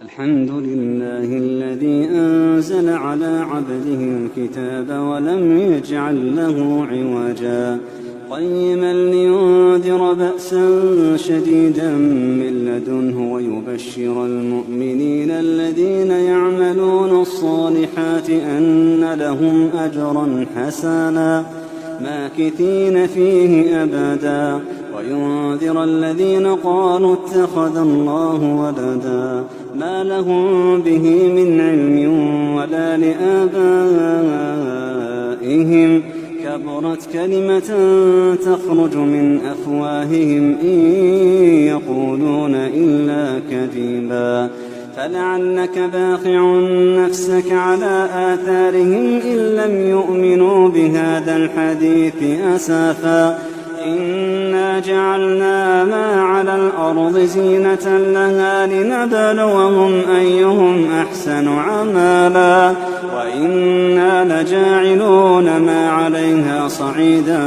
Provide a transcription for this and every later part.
الحمد لله الذي أنزل على عبده الكتاب ولم يجعل له عوجا قيما لينذر بأسا شديدا من لدنه ويبشر المؤمنين الذين يعملون الصالحات أن لهم أجرا حسنا ماكثين فيه أبدا وينذر الذين قالوا اتخذ الله ولدا ما لهم به من علم ولا لآبائهم كبرت كلمة تخرج من أفواههم إن يقولون إلا كذبا فلعلك باخع نفسك على آثارهم إن لم يؤمنوا بهذا الحديث أسافا إنا جعلنا ما على الأرض زينة لها لنبلوهم أيهم أحسن عملا وإنا لجاعلون ما عليها صعيدا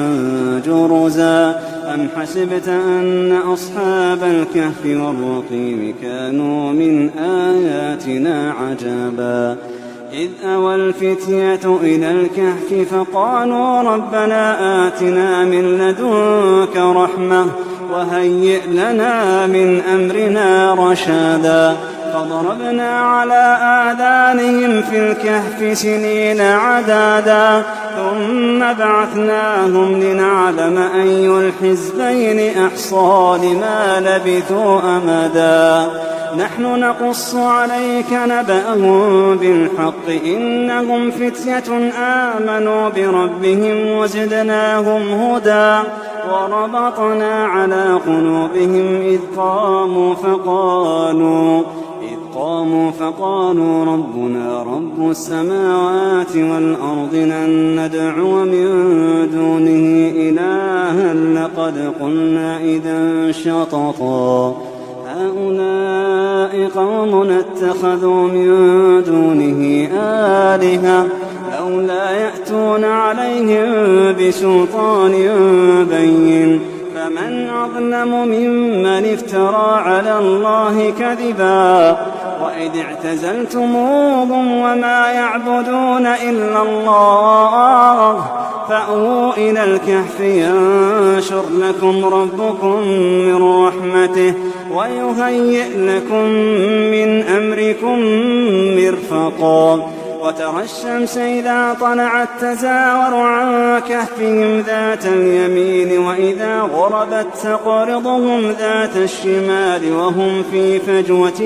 جرزا أم حسبت أن أصحاب الكهف والرقيم كانوا من آياتنا عجبا إذ أوى الفتية إلى الكهف فقالوا ربنا آتنا من لدنك رحمة وهيئ لنا من أمرنا رشدا فضربنا على آذانهم في الكهف سنين عدادا ثم بعثناهم لنعلم أي الحزبين أحصى لما لبثوا أمدا نحن نقص عليك نبأهم بالحق إنهم فتية آمنوا بربهم وزدناهم هدى وربطنا على قلوبهم إذ قاموا فقالوا ربنا رب السماوات والأرض لن ندعو من دونه إلها لقد قلنا إذا شططا هؤلاء قوم اتخذوا من دونه آلهة لولا يأتون عليهم بسلطان بين فمن أظلم ممن افترى على الله كذبا وإذ اعتزلتموهم وما يعبدون إلا الله فأووا إلى الكهف ينشر لكم ربكم من رحمته ويهيئ لكم من أمركم مرفقا وترى الشمس إذا طلعت تزاور عن كهفهم ذات اليمين وإذا غربت تقرضهم ذات الشمال وهم في فجوة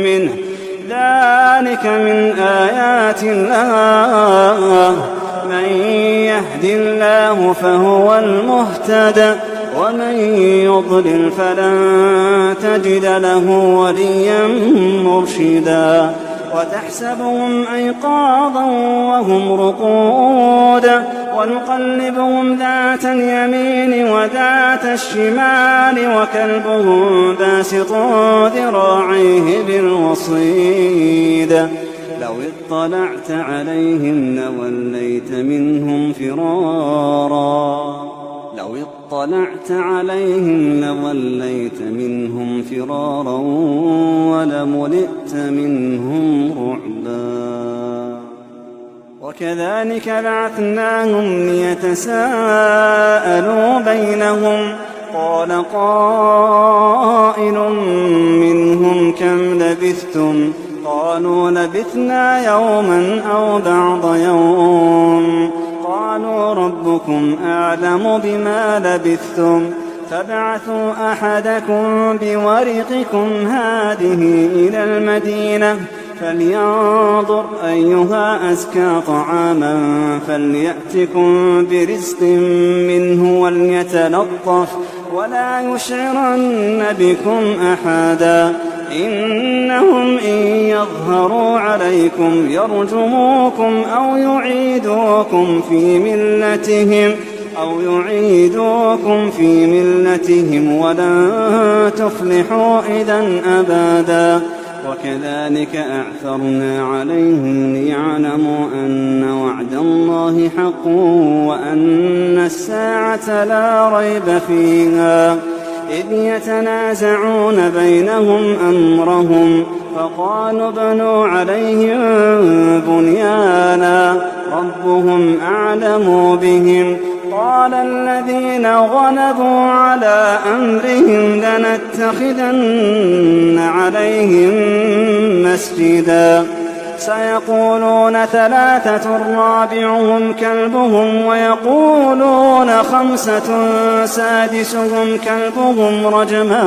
منه ذلك من آيات الله من يهد الله فهو المهتد ومن يضلل فلن تجد له وليا مرشدا وتحسبهم أيقاظا وهم رقود ونقلبهم ذات اليمين وذات الشمال وكلبهم باسط ذراعيه بالوصيد لو اطلعت عليهم لوليت منهم فرارا ولملئت منهم رعبا وكذلك بعثناهم ليتساءلوا بينهم قال قائل منهم كم لبثتم قالوا لبثنا يوما أو بعض يوم قالوا ربكم أعلم بما لبثتم فابعثوا أحدكم بورقكم هذه إلى المدينة فلينظر أيها أزكى طعاما فليأتكم برزق منه وليتلطف ولا يشعرن بكم أحدا إنهم إن يظهروا عليكم يرجموكم أو يعيدوكم في ملتهم ولن تفلحوا إذا أبدا وكذلك أعثرنا عليهم ليعلموا أن وعد الله حق وأن الساعة لا ريب فيها إذ يتنازعون بينهم أمرهم فقالوا ابنوا عليهم بنيانا ربهم أعلم بهم قال الذين غلبوا على أمرهم لنتخذن عليهم مسجدا سيقولون ثلاثة رابعهم كلبهم ويقولون خمسة سادسهم كلبهم رجما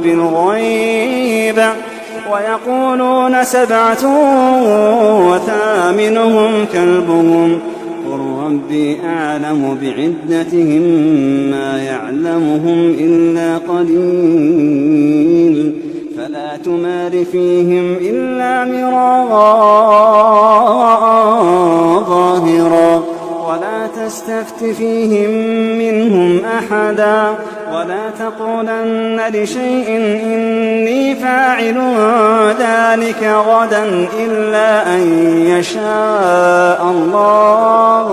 بالغيب ويقولون سبعة وثامنهم كلبهم قل ربي أعلم بعدتهم ما يعلمهم إلا قليل فلا تمار فيهم إلا مراء ظاهرا ولا تستفت فيهم منهم أحدا ولا تقولن لشيء إني فاعل ذلك غدا إلا أن يشاء الله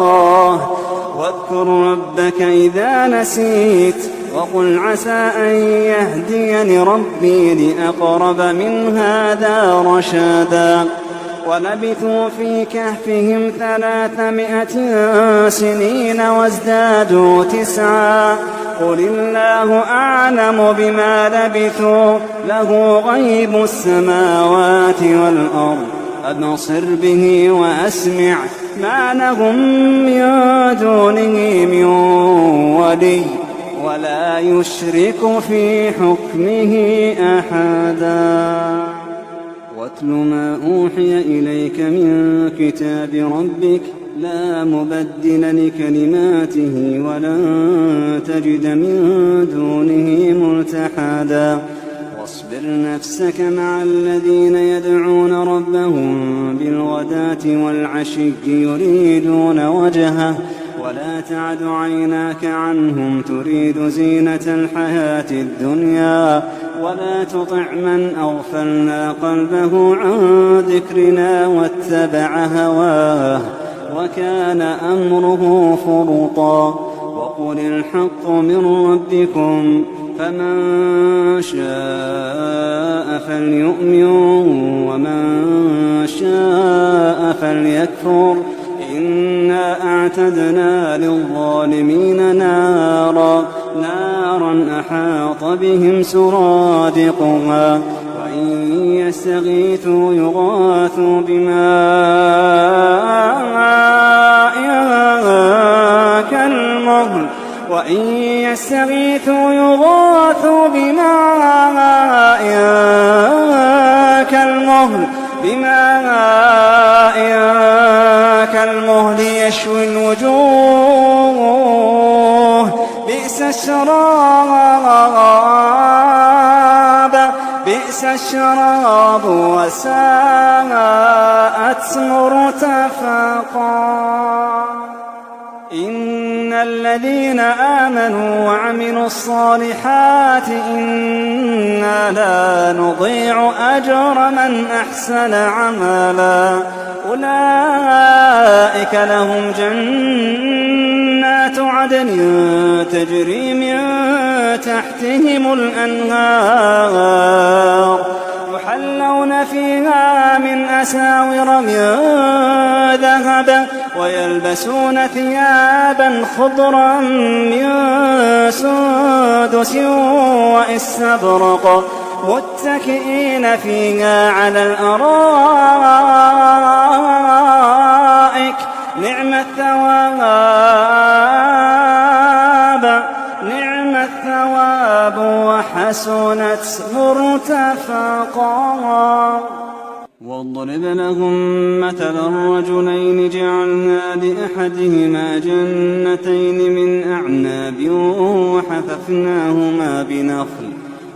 واذكر ربك إذا نسيت وقل عسى أن يهديني ربي لأقرب من هذا رشدا ولبثوا في كهفهم 300 سنين وازدادوا 9 قل الله أعلم بما لبثوا له غيب السماوات والأرض أبصر به وأسمع ما لهم من دونه من ولي ولا يشرك في حكمه أحدا واتل ما أوحي إليك من كتاب ربك لا مبدل لكلماته ولن تجد من دونه ملتحدا واصبر نفسك مع الذين يدعون ربهم بالغداة والعشي يريدون وجهه ولا تعد عيناك عنهم تريد زينة الحياة الدنيا ولا تطع من أغفلنا قلبه عن ذكرنا واتبع هواه وكان أمره فرطا وقل الحق من ربكم فمن شاء فليؤمن ومن شاء فليكفر إنا أعتدنا للظالمين نارا أحاط بهم سرادقها وإن يستغيثوا يغاثوا بماء كالمهل كالمهل يشوي الوجوه بئس الشراب وساءت مرتفقا إن الذين آمنوا وعملوا الصالحات إنا لا نضيع أجر من أحسن عملا أولئك لهم جنات عدن تجري من تحتهم الأنهار يحلون فيها من أساور من ذهب ويلبسون ثيابا خضرا من سندس واستبرق متكئين فيها على الأرائك نعم الثواب وحسنت مرتفقا واضرب لهم مثل الرجلين جعلنا لأحدهما جنتين من أعناب وحففناهما بنخل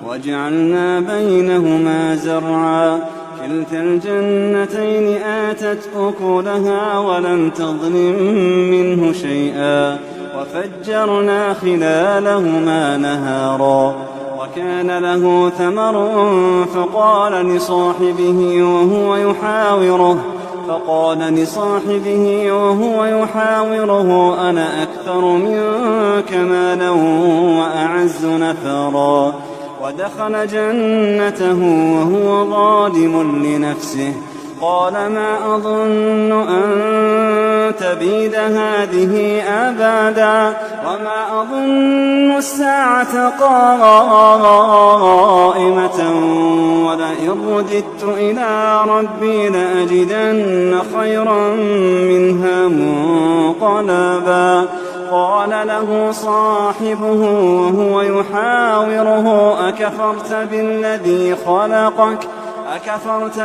وجعلنا بينهما زرعا كلتا الجنتين آتت أكلها ولم تظلم منه شيئا وفجرنا خلالهما نهارا وكان له ثمر فقال لصاحبه وهو يحاوره فقال لصاحبه وهو يحاوره أنا أكثر منك مالا وأعز نفرا. ودخل جنته وهو ظالم لنفسه قال ما أظن أن تبيد هذه أبدا وما أظن الساعة قائمة ولئن رددت إلى ربي لأجدن خيرا منها منقلبا. قال له صاحبه وهو يحاوره أكفرت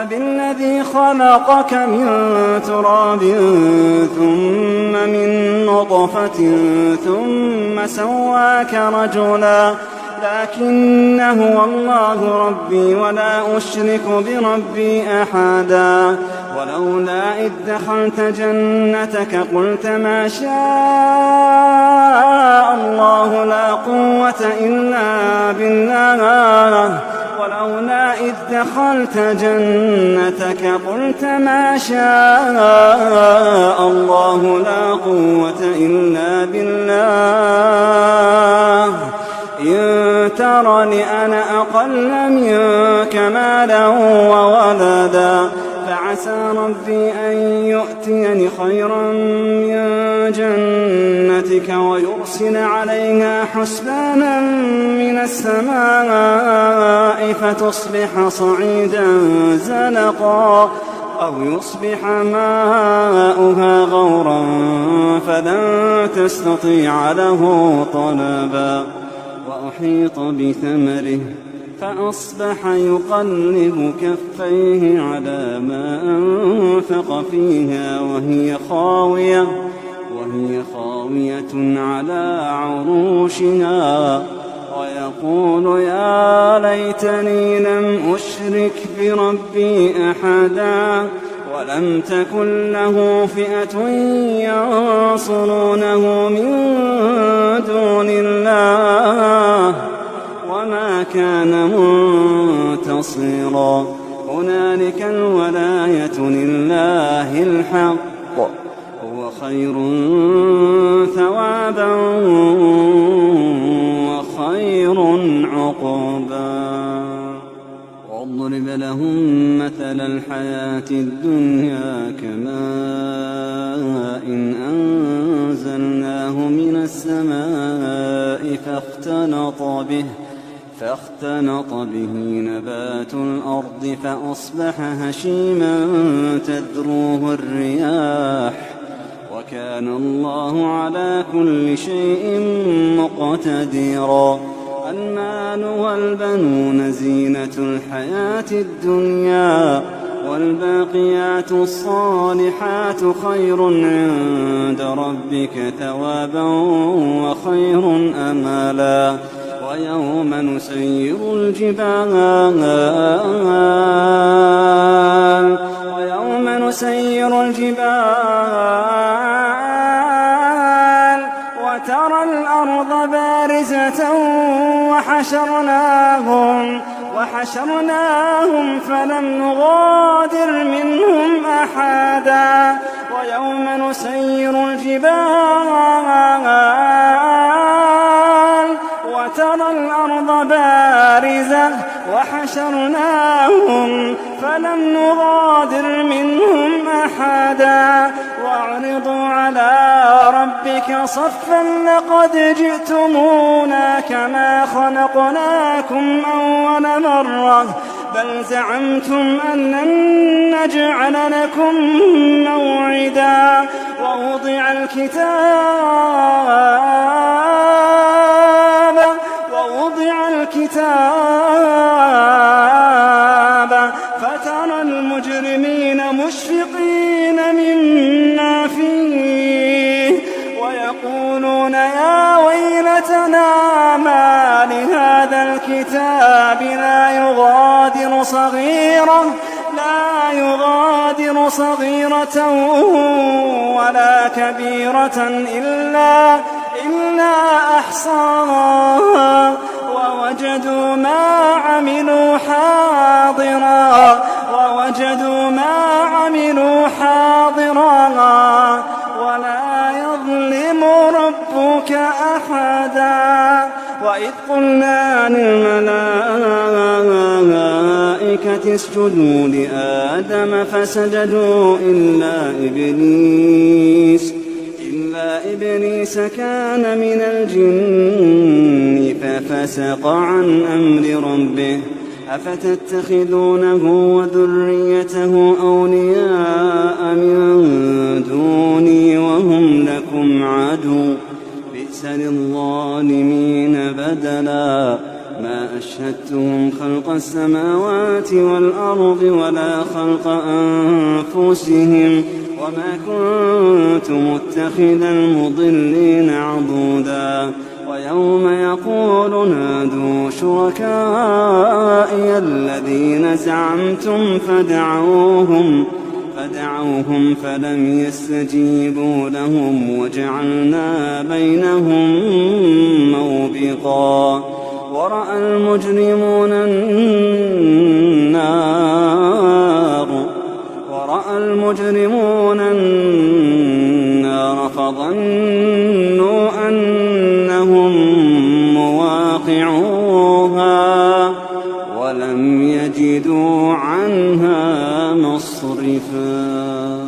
بالذي خلقك من تراب ثم من نطفة ثم سواك رجلا لكن هو الله ربي ولا أشرك بربي أحدا. ولولا إذ دخلت جنتك قلت ما شاء الله لا قوة إلا بالله ولولا إذ دخلت جنتك قلت ما شاء الله لا قوة إلا بالله إن ترني أنا أقل منك مالا وولدا فعسى ربي أن يؤتيني خيرا من جنتك ويرسل عليها حسبانا من السماء فتصبح صعيدا زلقا أو يصبح ماؤها غورا فلن تستطيع له طلبا. وأحيط بثمره فأصبح يقلب كفيه على ما أنفق فيها وهي خاوية على عروشها ويقول يا ليتني لم أشرك بربي أحدا ولم تكن له فئة ينصرونه من دون الله وما كان منتصرا. هنالك الولاية لله الحق هو خير ثوابا وخير عقبا. واضرب لهم مثل الحياة الدنيا كماء إن أنزلناه من السماء فاختلط به نبات الأرض فأصبح هشيما تذروه الرياح وكان الله على كل شيء مقتدرا. المال والبنون زينة الحياة الدنيا والباقيات الصالحات خير عند ربك ثوابا وخير أملا. ويوم نسير الجبال وترى الأرض بارزة وحشرناهم فلم نغادر منهم أحدا. ويوم نسير الجبال وترى الأرض بارزة وحشرناهم فلم نغادر منهم أحدا. وأعرضوا على ربك صفا لقد جئتمونا كما خلقناكم أول مرة بل زعمتم أن لن نجعل لكم موعدا. ووضع الكتاب فترى المجرمين مشفقين مما فيه ويقولون يا ويلتنا ما لهذا الكتاب لا يغادر صغيرة ولا كبيرة إلا أحصاها ووجدوا ما عملوا حاضرا ووجدوا ما عملوا حاضرا ولا يظلم ربك أحدا وإذ قلنا للملائكة اسجدوا لآدم فسجدوا إلا إبليس كان من الجن ففسق عن أمر ربه أفتتخذونه وذريته أولياء من دوني وهم لكم عدو بئس للظالمين بدلا ما أشهدتهم خلق السماوات والأرض ولا خلق أنفسهم وما كنت متخذ المضلين عضودا ويوم يقول نادوا شركائي الذين زعمتم فدعوهم فلم يستجيبوا لهم وجعلنا بينهم موبقا ورأى المجرمون النار فظنوا أنهم مواقعوها ولم يجدوا عنها مصرفا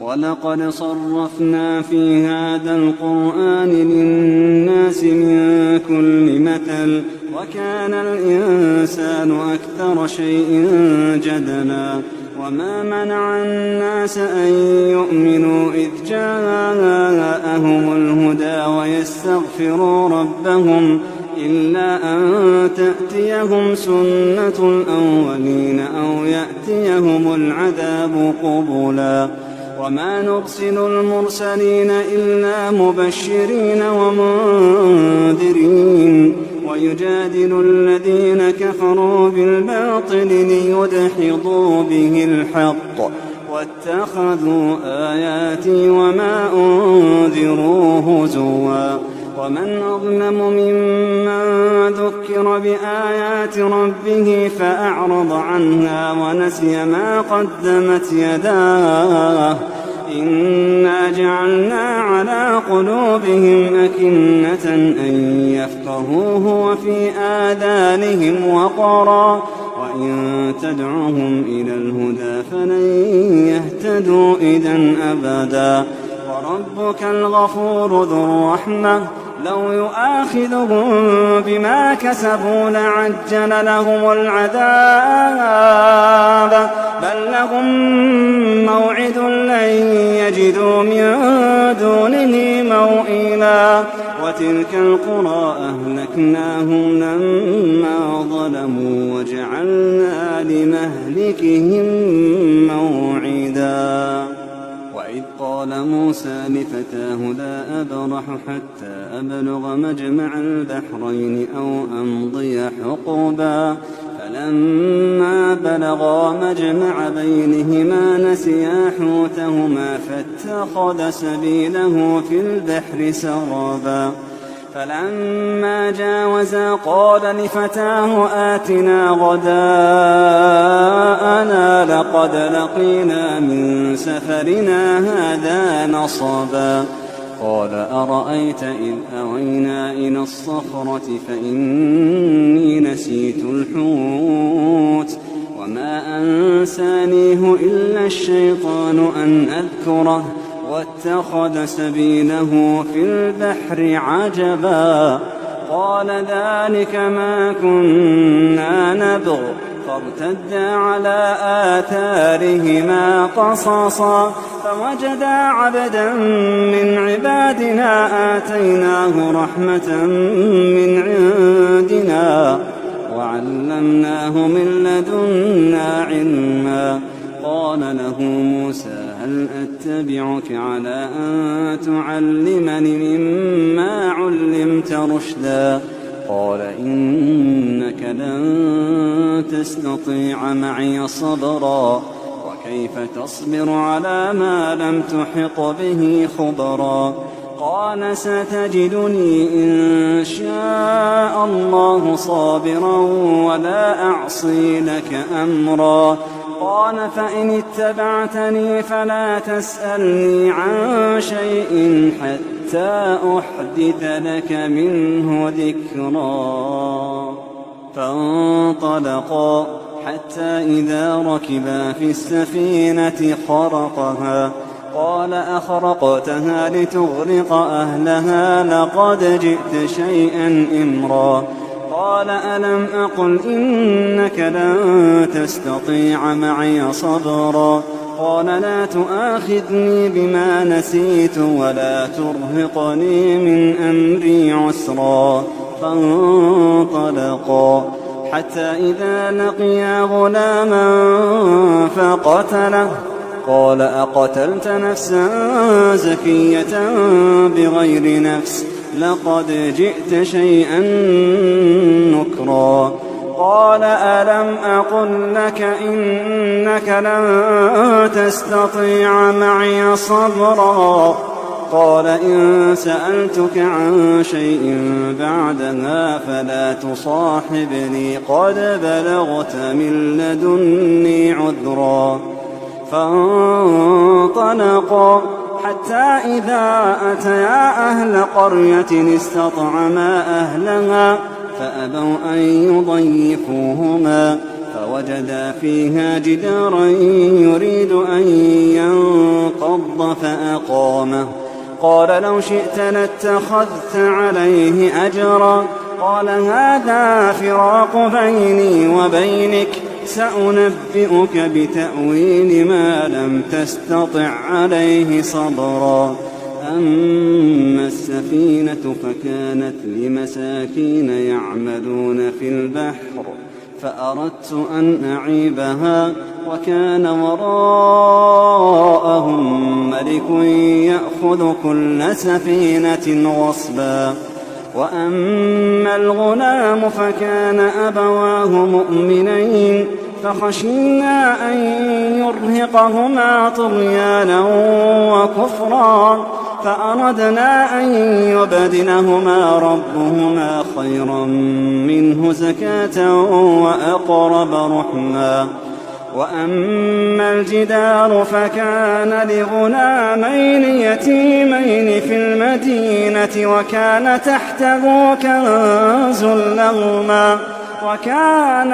ولقد صرفنا في هذا القرآن للناس من كل مثل وكان الإنسان أكثر شيء جدلا وما منع الناس أن يؤمنوا إذ جاءهم الهدى ويستغفروا ربهم إلا أن تأتيهم سنة الأولين أو يأتيهم العذاب قبلا وما نرسل المرسلين إلا مبشرين ومنذرين ويجادل الذين كفروا بالباطل ليدحضوا به الحق واتخذوا آياتي وما أنذروا هزوا ومن أظلم ممن ذكر بآيات ربه فأعرض عنها ونسي ما قدمت يداه إنا جعلنا على قلوبهم أكنة أن يفقهوه وفي آذانهم وقرا وإن تدعوهم إلى الهدى فلن يهتدوا إذن أبدا وربك الغفور ذو الرحمة لو يؤاخذهم بما كسبوا لعجل لهم العذاب بل لهم موعد لن يجدوا من دونه موئلا وتلك القرى أهلكناهم لما ظلموا وجعلنا لمهلكهم موعدا وإذ قال موسى لفتاه لا أبرح حتى أبلغ مجمع البحرين أو أمضي حقبا فلما بلغا مجمع بينهما نسيا حوتهما فاتخذ سبيله في البحر سرابا فلما جاوزا قال لفتاه آتنا غداءنا لقد لقينا من سفرنا هذا نصبا قال أرأيت إذ أوينا إلى الصخرة فإني نسيت الحوت وما أنسانيه إلا الشيطان أن أذكره واتخذ سبيله في البحر عجبا قال ذلك ما كنا نبغ فارتدا على آثارهما قصصا فوجدا عبدا من عبادنا آتيناه رحمة من عندنا وعلمناه من لدنا علما قال له موسى هل أتبعك على أن تعلمني مما علمت رشدا قال إنك لن تستطيع معي صبرا وكيف تصبر على ما لم تحط به خبرا قال ستجدني إن شاء الله صابرا ولا أعصي لك أمرا قال فإن اتبعتني فلا تسألني عن شيء حتى أحدث لك منه ذكرا. فانطلقا حتى إذا ركبا في السفينة خرقها قال أخرقتها لتغرق أهلها لقد جئت شيئا إمرا. قال ألم أقل إنك لن تستطيع معي صبرا. قال لا تؤاخذني بما نسيت ولا ترهقني من أمري عسرا. فانطلقا حتى إذا لقيا غلاما فقتله قال أقتلت نفسا زكية بغير نفس لقد جئت شيئا نكرا. قال ألم أقل لك إنك لن تستطيع معي صبرا. قال إن سألتك عن شيء بعدها فلا تصاحبني قد بلغت من لدني عذرا. فانطلقا حتى إذا أتيا أهل قرية استطعما أهلها فأبوا أن يضيفوهما فوجدا فيها جدارا يريد أن ينقض فأقامه. قال لو شئت لاتخذت عليه أجرا. قال هذا فراق بيني وبينك سأنبئك بتأويل ما لم تستطع عليه صبرا. أما السفينة فكانت لمساكين يعملون في البحر فأردت أن أعيبها وكان وراءهم ملك يأخذ كل سفينة غصبا. وأما الغلام فكان أبواه مؤمنين فخشينا أن يرهقهما طغيانا وكفرا فأردنا أن يبدلهما ربهما خيرا منه زكاة وأقرب رحما. وأما الجدار فكان لغلامين يتيمين في المدينة وكان تحته كنز لهما وكان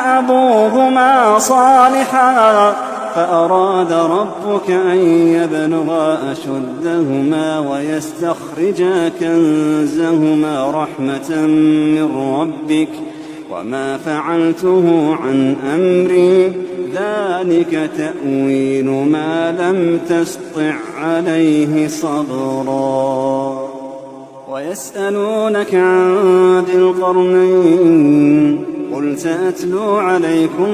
أبوهما صالحا فأراد ربك أن يبلغا أشدهما ويستخرجا كنزهما رحمة من ربك وما فعلته عن أمري ذلك تأويل ما لم تسطع عليه صبرا. ويسألونك عن ذي القرنين قل سأتلو عليكم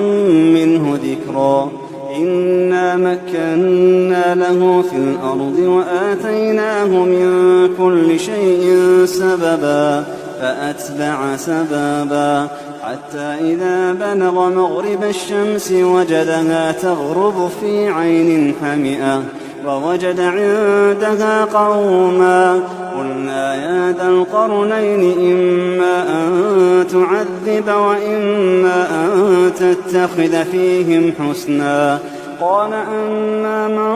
منه ذكرا. إنا مكنا له في الأرض وآتيناه من كل شيء سببا فأتبع سببا حتى إذا بلغ مغرب الشمس وجدها تغرب في عين حمئة ووجد عندها قوما قلنا يا ذا القرنين إما أن تعذب وإما أن تتخذ فيهم حسنا. قال أما من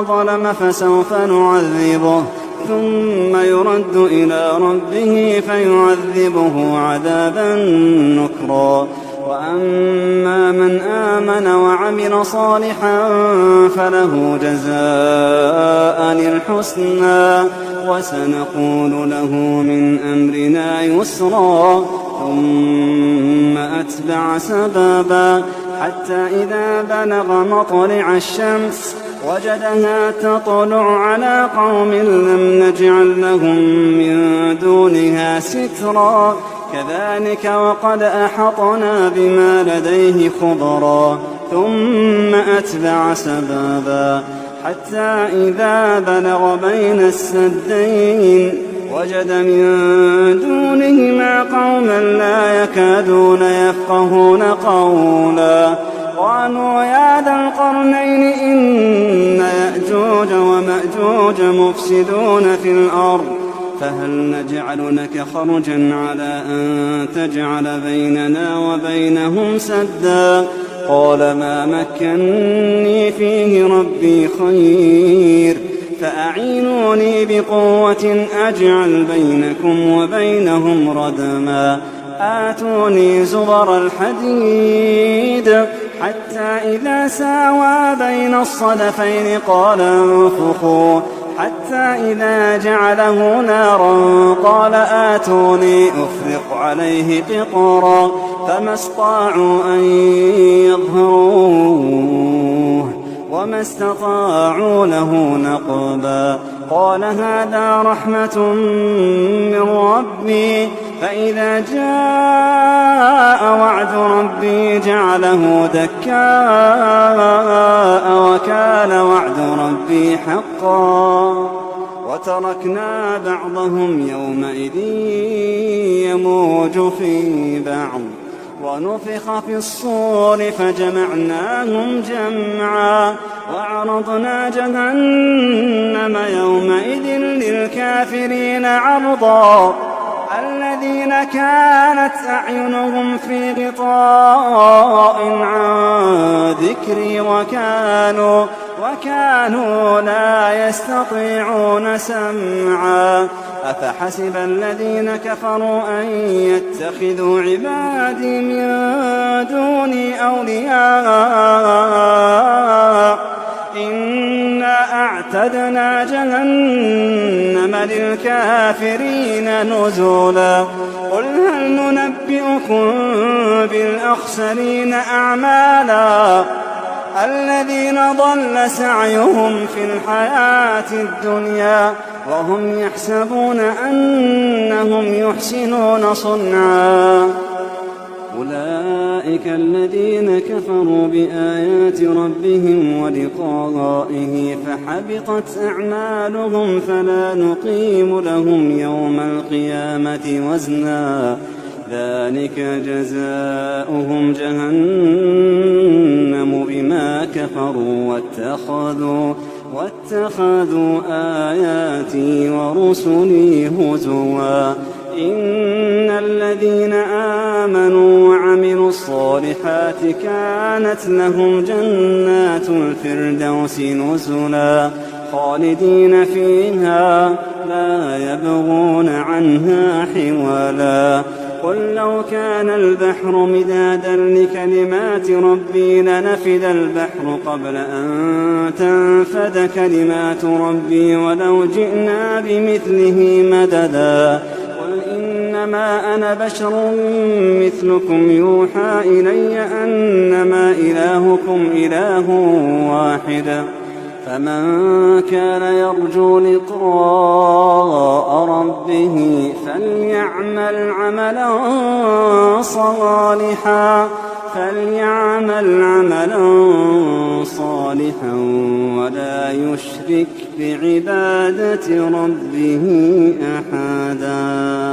ظلم فسوف نعذبه ثم يرد إلى ربه فيعذبه عذابا نكرا. وأما من آمن وعمل صالحا فله جزاء الحسنى وسنقول له من أمرنا يسرا. ثم أتبع سببا حتى إذا بلغ مطلع الشمس وجدها تطلع على قوم لم نجعل لهم من دونها سترا كذلك وقد أحطنا بما لديه خبرا. ثم أتبع سببا حتى إذا بلغ بين السدين وجد من دونهما قوما لا يكادون يفقهون قولا. قالوا يا ذا القرنين إن يأجوج ومأجوج مفسدون في الأرض فهل نجعل لك خرجا على أن تجعل بيننا وبينهم سدا قال ما مكني فيه ربي خير فأعينوني بقوة أجعل بينكم وبينهم ردما آتوني زبر الحديد حتى إذا ساوى بين الصدفين قال انفخوا حتى إذا جعله نارا قال آتوني أفرق عليه قطرا فما استطاعوا أن يظهروه وما استطاعوا له نقبا قال هذا رحمة من ربي فإذا جاء وعد ربي جعله دكاء وكان وعد ربي حقا وتركنا بعضهم يومئذ يموج في بعض ونفخ في الصور فجمعناهم جمعا وعرضنا جهنم يومئذ للكافرين عرضا الذين كانت أعينهم في غطاء عن ذكري وكانوا لا يستطيعون سمعا أفحسب الذين كفروا أن يتخذوا عبادي من دوني أولياء إنا أعتدنا جهنم للكافرين نزلا قل هل ننبئكم بالأخسرين أعمالا الذين ضل سعيهم في الحياة الدنيا وهم يحسبون أنهم يحسنون صنعا أولئك الذين كفروا بآيات ربهم ولقائه فحبطت أعمالهم فلا نقيم لهم يوم القيامة وزنا ذلك جزاؤهم جهنم بما كفروا واتخذوا آياتي ورسلي هزوا إن الذين آمنوا وعملوا الصالحات كانت لهم جنات الفردوس نزلا خالدين فيها لا يبغون عنها حولا قل لو كان البحر مدادا لكلمات ربي لنفد البحر قبل أن تنفد كلمات ربي ولو جئنا بمثله مددا قل إنما أنا بشر مثلكم يوحى إلي أنما إلهكم إله واحد فمن كان يرجو لقاء ربه فليعمل عملا صالحا ولا يشرك بعبادة ربه أحدا.